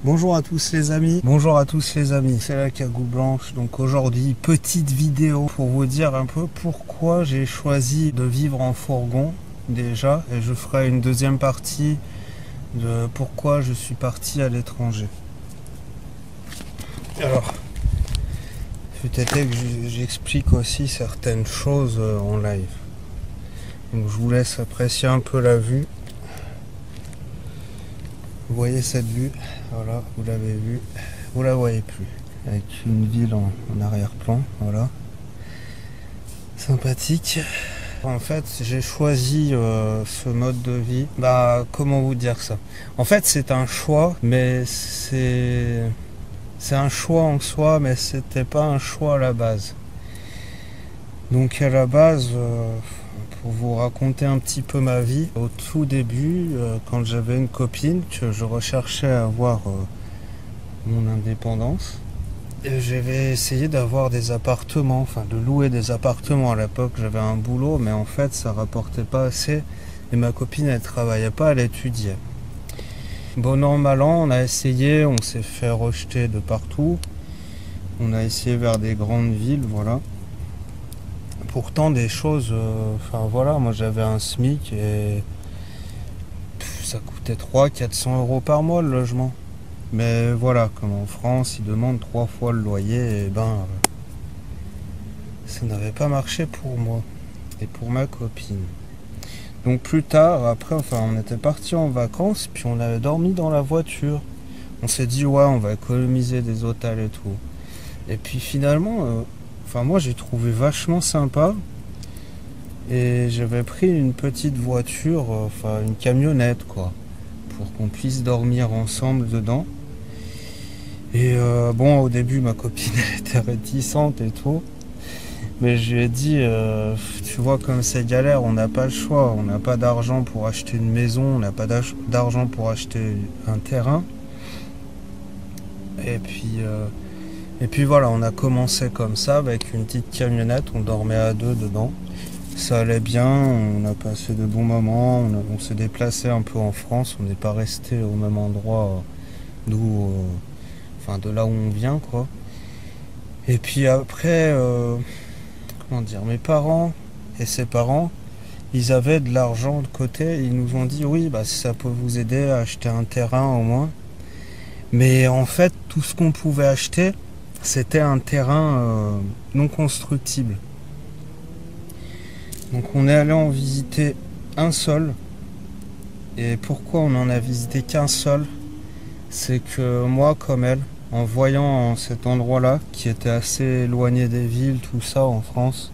Bonjour à tous les amis, bonjour à tous les amis, c'est la Cagoule Blanche. Donc aujourd'hui, petite vidéo pour vous dire un peu pourquoi j'ai choisi de vivre en fourgon déjà, et je ferai une deuxième partie de pourquoi je suis parti à l'étranger. Alors, peut-être que j'explique aussi certaines choses en live. Donc je vous laisse apprécier un peu la vue. Vous voyez cette vue, voilà, vous l'avez vue, vous la voyez plus, avec une ville en arrière-plan, voilà, sympathique. En fait, j'ai choisi ce mode de vie, comment vous dire ça? En fait, c'est un choix, mais c'est un choix en soi, mais c'était pas un choix à la base. Donc à la base, pour vous raconter un petit peu ma vie, au tout début, quand j'avais une copine, que je recherchais à avoir mon indépendance, et j'avais essayé d'avoir des appartements, enfin de louer des appartements. À l'époque, j'avais un boulot, mais en fait, ça rapportait pas assez. Et ma copine, elle travaillait pas, elle étudiait. Bon an, mal an, on a essayé, on s'est fait rejeter de partout. On a essayé vers des grandes villes, voilà. Pourtant des choses, voilà, moi j'avais un SMIC et ça coûtait 300-400 € par mois le logement. Mais voilà, comme en France, ils demandent 3 fois le loyer, et ça n'avait pas marché pour moi et pour ma copine. Donc plus tard, après, on était parti en vacances, puis on avait dormi dans la voiture. On s'est dit, ouais, on va économiser des hôtels et tout. Et puis finalement, moi j'ai trouvé vachement sympa. Et j'avais pris une petite voiture, une camionnette quoi, pour qu'on puisse dormir ensemble dedans. Et au début ma copine elle était réticente et tout. Mais je lui ai dit, tu vois comme c'est galère, on n'a pas le choix, on n'a pas d'argent pour acheter une maison, on n'a pas d'argent pour acheter un terrain. Et puis voilà, on a commencé comme ça avec une petite camionnette, on dormait à deux dedans. Ça allait bien, on a passé de bons moments, on s'est déplacé un peu en France, on n'est pas resté au même endroit de là où on vient quoi. Et puis après, mes parents et ses parents, ils avaient de l'argent de côté, ils nous ont dit oui, si ça peut vous aider à acheter un terrain au moins. Mais en fait, tout ce qu'on pouvait acheter, c'était un terrain non constructible. Donc on est allé en visiter un seul. Et pourquoi on en a visité qu'un seul? C'est que moi comme elle, en voyant cet endroit-là, qui était assez éloigné des villes, tout ça en France,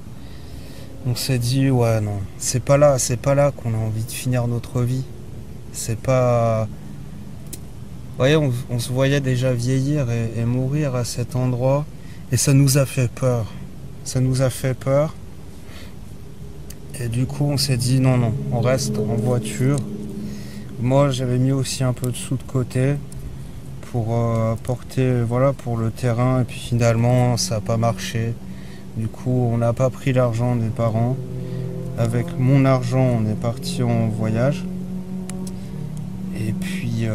on s'est dit ouais non, c'est pas là qu'on a envie de finir notre vie. C'est pas... Vous voyez, on se voyait déjà vieillir et mourir à cet endroit. Et ça nous a fait peur. Ça nous a fait peur. Et du coup, on s'est dit non, on reste en voiture. Moi, j'avais mis aussi un peu de sous de côté pour apporter, pour le terrain. Et puis finalement, ça n'a pas marché. Du coup, on n'a pas pris l'argent des parents. Avec mon argent, on est parti en voyage. Et puis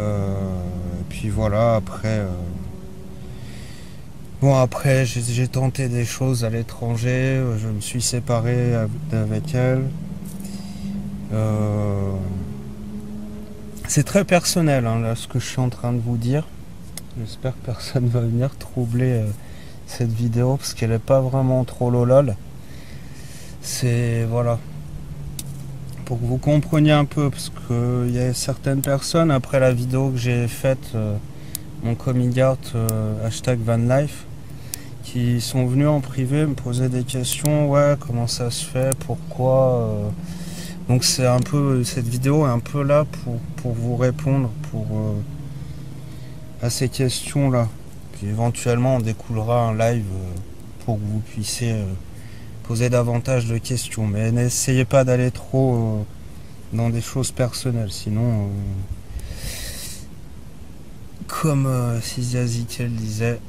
voilà, après... après, j'ai tenté des choses à l'étranger, je me suis séparé avec elle. C'est très personnel, hein, là, ce que je suis en train de vous dire. J'espère que personne va venir troubler cette vidéo, parce qu'elle n'est pas vraiment trop lolol. C'est, voilà, pour que vous compreniez un peu, parce qu'il y a certaines personnes, après la vidéo que j'ai faite, mon coming out, #vanlife, qui sont venus en privé me poser des questions, ouais, comment ça se fait, pourquoi. Donc c'est un peu, cette vidéo est un peu là pour vous répondre à ces questions là. Puis éventuellement on découlera un live pour que vous puissiez poser davantage de questions, mais n'essayez pas d'aller trop dans des choses personnelles, sinon comme Cynthia Zickel disait,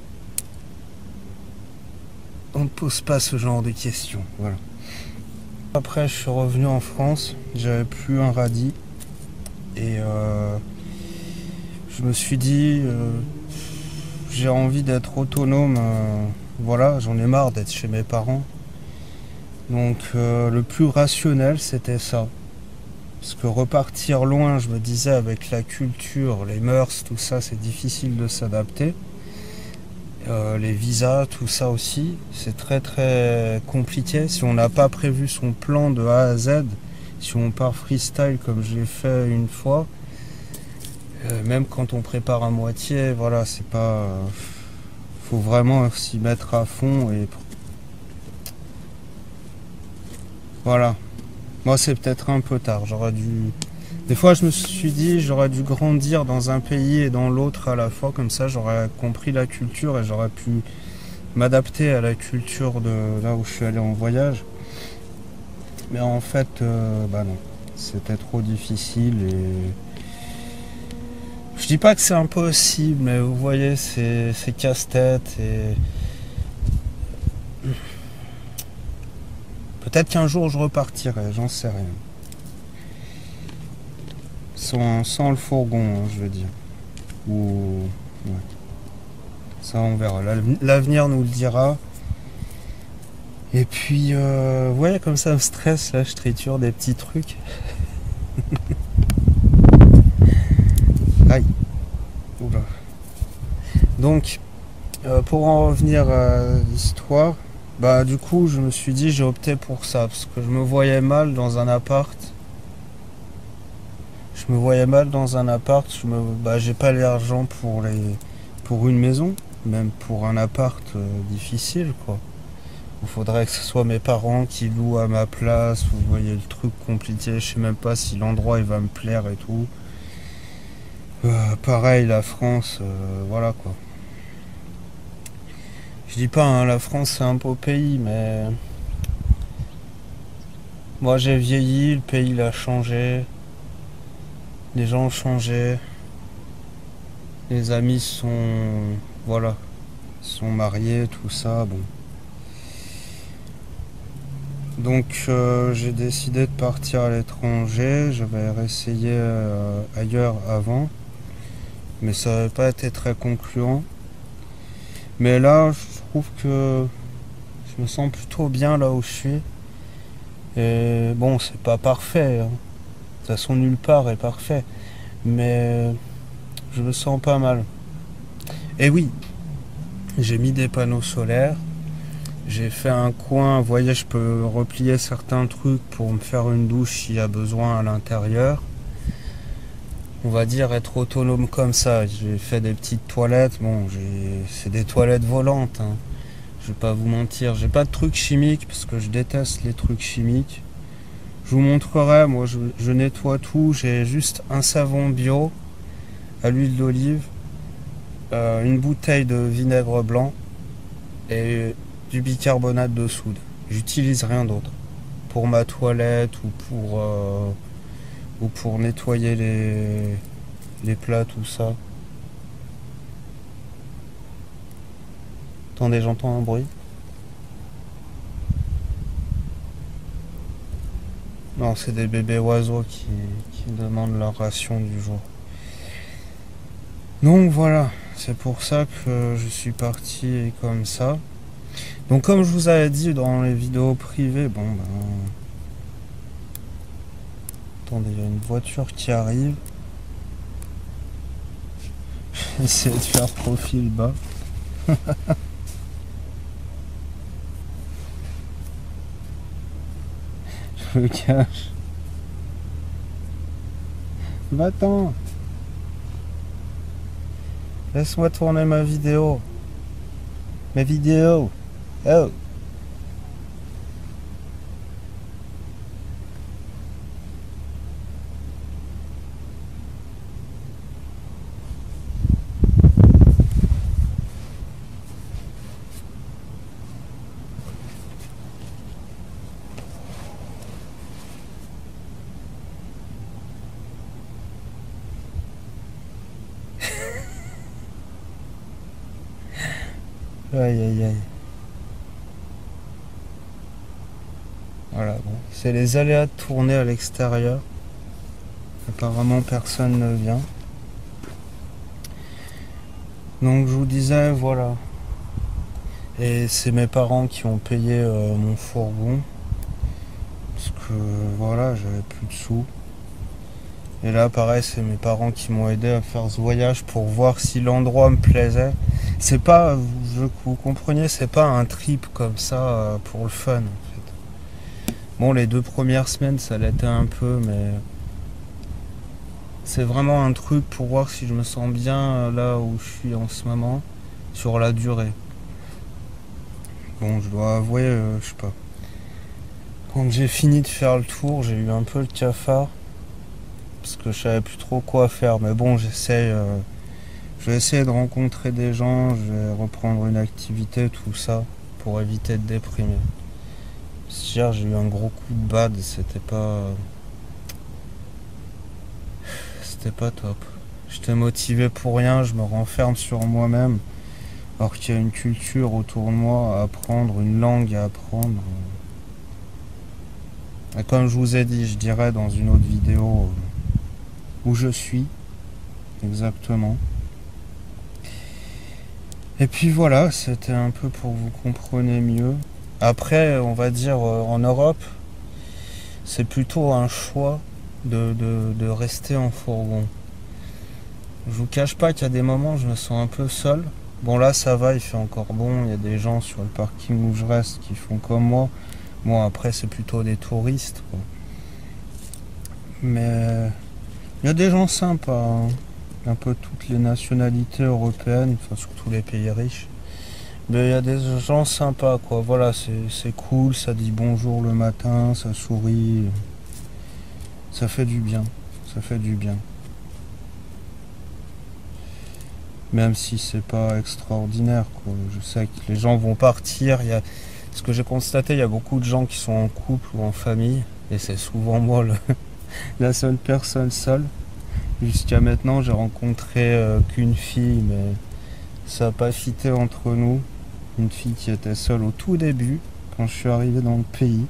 on ne pose pas ce genre de questions. Voilà. Après, je suis revenu en France, j'avais plus un radis et je me suis dit, j'ai envie d'être autonome. Voilà, j'en ai marre d'être chez mes parents. Donc le plus rationnel, c'était ça. Parce que repartir loin, je me disais, avec la culture, les mœurs, tout ça, c'est difficile de s'adapter. Les visas, tout ça aussi, c'est très très compliqué. Si on n'a pas prévu son plan de A à Z, si on part freestyle comme je l'ai fait une fois, même quand on prépare à moitié, voilà, c'est pas... faut vraiment s'y mettre à fond et... Voilà. Moi, c'est peut-être un peu tard. J'aurais dû... Des fois, je me suis dit, j'aurais dû grandir dans un pays et dans l'autre à la fois. Comme ça, j'aurais compris la culture et j'aurais pu m'adapter à la culture de là où je suis allé en voyage. Mais en fait, bah non. C'était trop difficile et... Je dis pas que c'est impossible, mais vous voyez, c'est casse-tête et... Peut-être qu'un jour je repartirai, j'en sais rien. Sans le fourgon, hein, je veux dire. Ou... ouais. Ça, on verra. L'avenir nous le dira. Et puis, ouais, comme ça me stresse, là, je triture des petits trucs. Aïe. Oula. Donc, pour en revenir à l'histoire, bah du coup, je me suis dit, j'ai opté pour ça, parce que je me voyais mal dans un appart. Bah, j'ai pas l'argent pour une maison, même pour un appart difficile, quoi. Il faudrait que ce soit mes parents qui louent à ma place. Vous voyez le truc compliqué. Je sais même pas si l'endroit il va me plaire et tout. Pareil, la France, voilà quoi. Je dis pas, hein, la France c'est un beau pays, mais moi j'ai vieilli, le pays il a changé, les gens ont changé, les amis sont, voilà, sont mariés, tout ça, bon. Donc j'ai décidé de partir à l'étranger. J'avais réessayé ailleurs avant, mais ça n'avait pas été très concluant. Mais là, je trouve que je me sens plutôt bien là où je suis. Et bon, c'est pas parfait, hein. De toute façon, nulle part est parfait. Mais je me sens pas mal. Et oui, j'ai mis des panneaux solaires. J'ai fait un coin, vous voyez, je peux replier certains trucs pour me faire une douche s'il y a besoin à l'intérieur. On va dire être autonome comme ça. J'ai fait des petites toilettes. Bon, c'est des toilettes volantes, hein. Je vais pas vous mentir. J'ai pas de trucs chimiques parce que je déteste les trucs chimiques. Je vous montrerai. Moi, je nettoie tout. J'ai juste un savon bio à l'huile d'olive, une bouteille de vinaigre blanc et du bicarbonate de soude. J'utilise rien d'autre pour ma toilette ou pour nettoyer les plats, tout ça. Attendez, j'entends un bruit. Non, c'est des bébés oiseaux qui demandent leur ration du jour. Donc voilà, c'est pour ça que je suis parti comme ça. Donc comme je vous avais dit dans les vidéos privées, bon ben... Attendez, il y a une voiture qui arrive. J'essaie de faire profil bas. Je me cache. Va-t'en. Laisse-moi tourner ma vidéo. Mes vidéos. Oh. Aïe aïe aïe. Voilà, bon. C'est les aléas de tourner à l'extérieur. Apparemment personne ne vient. Donc je vous disais, voilà. Et c'est mes parents qui ont payé mon fourgon. Parce que voilà, j'avais plus de sous. Et là, pareil, c'est mes parents qui m'ont aidé à faire ce voyage pour voir si l'endroit me plaisait. C'est pas, je veux que vous compreniez, c'est pas un trip comme ça pour le fun, en fait. Bon, les 2 premières semaines, ça l'était un peu, mais c'est vraiment un truc pour voir si je me sens bien là où je suis en ce moment, sur la durée. Bon, je dois avouer, je sais pas. Quand j'ai fini de faire le tour, j'ai eu un peu le cafard. Parce que je savais plus trop quoi faire. Mais bon, je vais essayer de rencontrer des gens, je vais reprendre une activité, tout ça, pour éviter de déprimer. Hier, j'ai eu un gros coup de bad, c'était pas top. J'étais motivé pour rien, je me renferme sur moi-même, alors qu'il y a une culture autour de moi à apprendre, une langue à apprendre. Et comme je vous ai dit, je dirais dans une autre vidéo où je suis exactement. Et puis voilà, c'était un peu pour que vous compreniez mieux. Après, on va dire en Europe, c'est plutôt un choix de rester en fourgon. Je vous cache pas qu'il y a des moments où je me sens un peu seul. Bon là ça va, il fait encore bon, il y a des gens sur le parking où je reste qui font comme moi. Bon après c'est plutôt des touristes, quoi. Mais il y a des gens sympas, hein. Un peu toutes les nationalités européennes, enfin surtout les pays riches. Mais il y a des gens sympas, quoi. Voilà, c'est cool, ça dit bonjour le matin, ça sourit. Ça fait du bien. Ça fait du bien. Même si c'est pas extraordinaire, quoi. Je sais que les gens vont partir. Ce que j'ai constaté, il y a beaucoup de gens qui sont en couple ou en famille. Et c'est souvent moi la seule personne seule. Jusqu'à maintenant, j'ai rencontré qu'une fille, mais ça n'a pas fité entre nous. Une fille qui était seule au tout début, quand je suis arrivé dans le pays.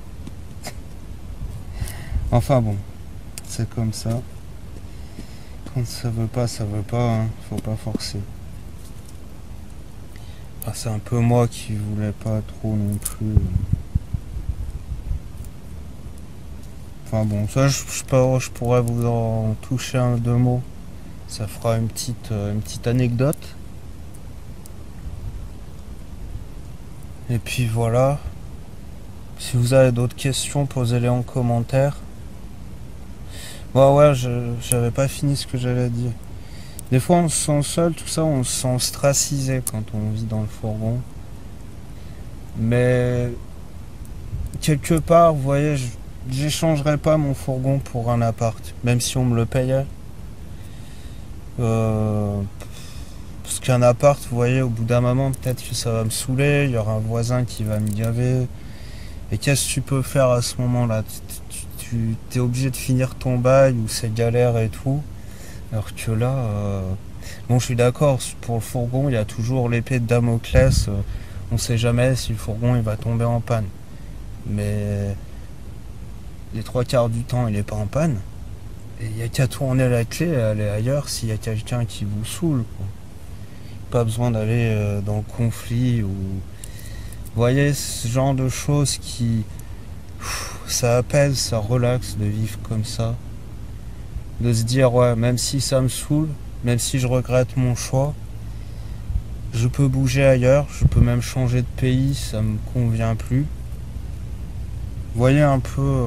Enfin bon, c'est comme ça. Quand ça veut pas, hein. Faut pas forcer. Ah, c'est un peu moi qui voulais pas trop non plus. Enfin bon, ça je pourrais vous en toucher deux mots. Ça fera une petite anecdote. Et puis voilà. Si vous avez d'autres questions, posez-les en commentaire. Ouais, j'avais pas fini ce que j'allais dire. Des fois, on se sent seul, tout ça, on se sent ostracisé quand on vit dans le fourgon. Mais quelque part, vous voyez, j'échangerais pas mon fourgon pour un appart, même si on me le payait. Parce qu'un appart, vous voyez, au bout d'un moment, peut-être que ça va me saouler, il y aura un voisin qui va me gaver. Et qu'est-ce que tu peux faire à ce moment-là? Tu es obligé de finir ton bail ou c'est galère et tout. Alors que là, bon, je suis d'accord, pour le fourgon, il y a toujours l'épée de Damoclès. On sait jamais si le fourgon il va tomber en panne. Mais les 3 quarts du temps, il est pas en panne. Et il n'y a qu'à tourner la clé et aller ailleurs s'il y a quelqu'un qui vous saoule, quoi. Pas besoin d'aller dans le conflit ou... Vous voyez, ce genre de choses ça apaise, ça relaxe de vivre comme ça. De se dire, ouais, même si ça me saoule, même si je regrette mon choix, je peux bouger ailleurs, je peux même changer de pays, ça me convient plus. Vous voyez un peu,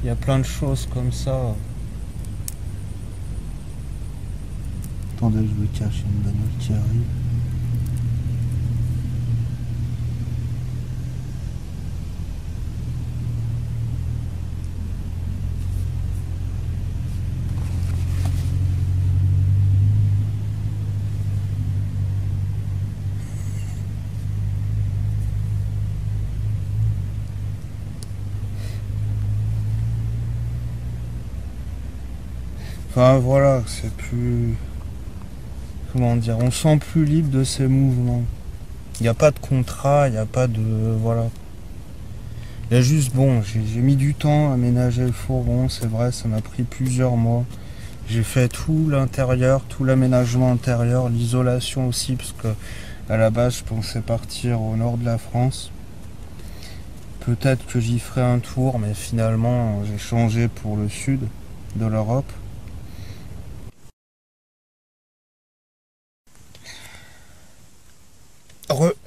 il y a plein de choses comme ça. Attendez, je me cache, une bagnole qui arrive. Enfin voilà, c'est plus... Comment dire, on se sent plus libre de ces mouvements. Il n'y a pas de contrat, il n'y a pas de... Voilà. Il y a juste, bon, j'ai mis du temps à aménager le fourgon, c'est vrai, ça m'a pris plusieurs mois. J'ai fait tout l'intérieur, tout l'aménagement intérieur, l'isolation aussi, parce que à la base je pensais partir au nord de la France. Peut-être que j'y ferai un tour, mais finalement j'ai changé pour le sud de l'Europe.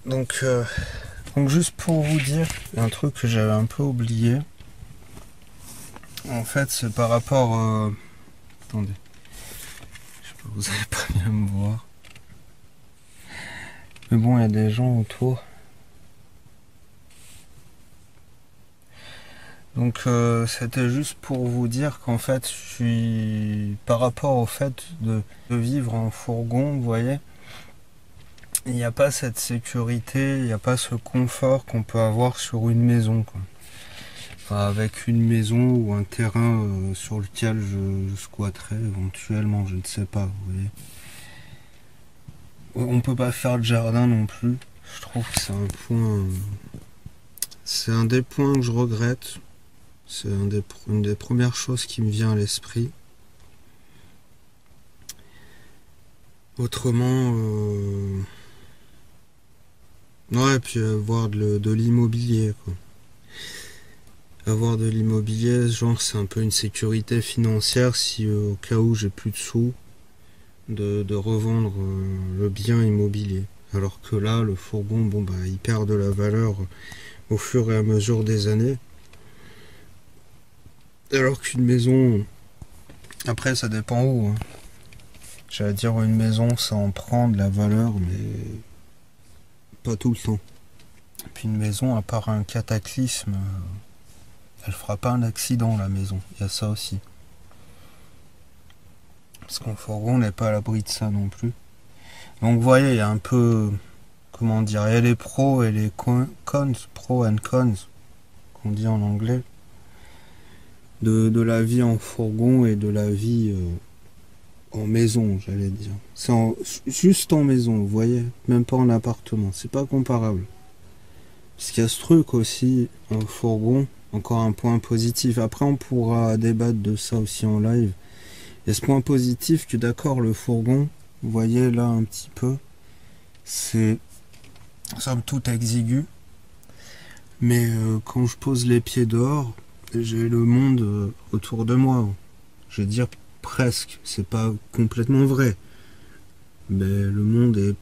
Donc juste pour vous dire, un truc que j'avais un peu oublié. En fait, c'est par rapport... Attendez. Je sais pas, vous allez pas bien me voir. Mais bon, il y a des gens autour. Donc c'était juste pour vous dire qu'en fait, je suis... Par rapport au fait de vivre en fourgon, vous voyez, il n'y a pas cette sécurité, il n'y a pas ce confort qu'on peut avoir sur une maison, quoi. Enfin, avec une maison ou un terrain sur lequel je squatterais éventuellement, je ne sais pas, vous voyez. On peut pas faire de jardin non plus. Je trouve que c'est un point... C'est un des points que je regrette. C'est une des premières choses qui me vient à l'esprit. Autrement... Ouais, puis avoir de l'immobilier, quoi. Avoir de l'immobilier, genre c'est un peu une sécurité financière si au cas où j'ai plus de sous, de revendre le bien immobilier. Alors que là, le fourgon, bon bah il perd de la valeur au fur et à mesure des années. Alors qu'une maison, après ça dépend où, hein. J'allais dire une maison ça en prend de la valeur, mais pas tout le temps. Et puis une maison, à part un cataclysme, elle fera pas un accident, la maison. Il y a ça aussi. Parce qu'en fourgon, on n'est pas à l'abri de ça non plus. Donc vous voyez, il y a un peu... Comment dire, il y a les pros et les cons, pros and cons, qu'on dit en anglais, de la vie en fourgon et de la vie en maison, j'allais dire. C'est juste en maison, vous voyez, même pas en appartement. C'est pas comparable. Parce qu'il y a ce truc aussi, en fourgon, encore un point positif. Après, on pourra débattre de ça aussi en live. Il y a ce point positif que d'accord, le fourgon, vous voyez là un petit peu, c'est somme toute exigu. Mais quand je pose les pieds dehors, j'ai le monde autour de moi. Je veux dire presque, c'est pas complètement vrai. Mais le monde est...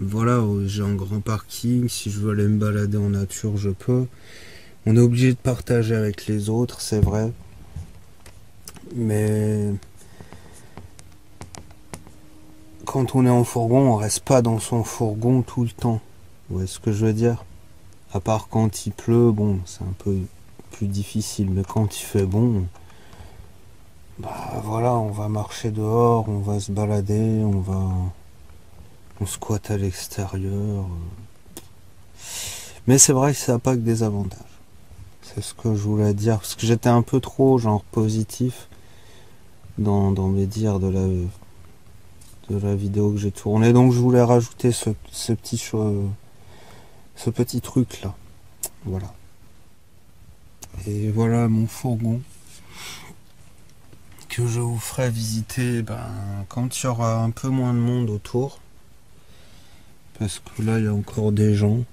Voilà, j'ai un grand parking, si je veux aller me balader en nature, je peux. On est obligé de partager avec les autres, c'est vrai. Mais quand on est en fourgon, on reste pas dans son fourgon tout le temps. Vous voyez ce que je veux dire? À part quand il pleut, bon, c'est un peu plus difficile. Mais quand il fait bon, bah voilà, on va marcher dehors, on va se balader, on squatte à l'extérieur. Mais c'est vrai que ça n'a pas que des avantages. C'est ce que je voulais dire. Parce que j'étais un peu trop genre positif dans mes dires de la vidéo que j'ai tournée. Donc je voulais rajouter ce petit truc là. Voilà. Et voilà mon fourgon que je vous ferai visiter quand il y aura un peu moins de monde autour. Parce que là il y a encore des gens.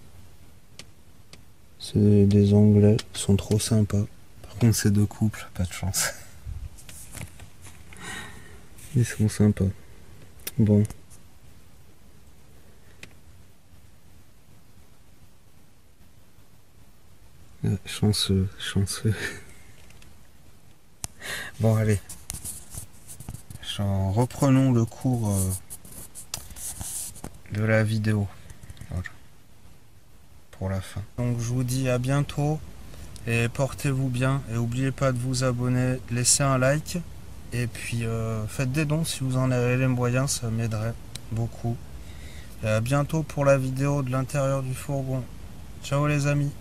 C'est des Anglais, ils sont trop sympas. Par contre c'est deux couples, pas de chance. Ils sont sympas. Bon. Chanceux. Bon allez. Reprenons le cours de la vidéo. Voilà. Pour la fin. Donc je vous dis à bientôt et portez-vous bien et n'oubliez pas de vous abonner, laissez un like et puis faites des dons si vous en avez les moyens, ça m'aiderait beaucoup. Et à bientôt pour la vidéo de l'intérieur du fourgon. Ciao les amis.